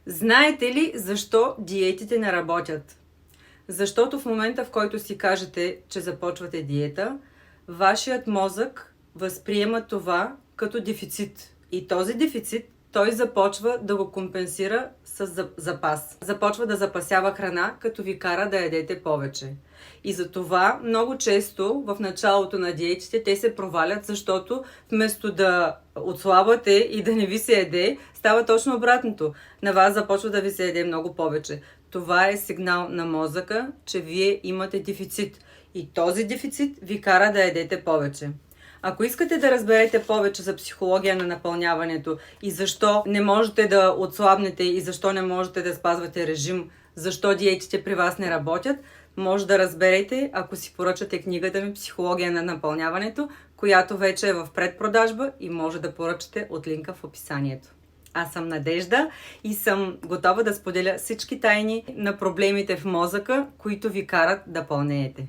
Знаете ли защо диетите не работят? Защото в момента, в който си кажете, че започвате диета, вашият мозък възприема това като дефицит. И този дефицит той започва да го компенсира с запас. Започва да запасява храна, като ви кара да ядете повече. И затова много често в началото на диетите те се провалят, защото вместо да отслабвате и да не ви се яде, става точно обратното. На вас започва да ви се яде много повече. Това е сигнал на мозъка, че вие имате дефицит. И този дефицит ви кара да ядете повече. Ако искате да разберете повече за психология на напълняването и защо не можете да отслабнете и защо не можете да спазвате режим, защо диетите при вас не работят, може да разберете, ако си поръчате книгата ми "Психология на напълняването", която вече е в предпродажба и може да поръчате от линка в описанието. Аз съм Надежда и съм готова да споделя всички тайни на проблемите в мозъка, които ви карат да пълнеете.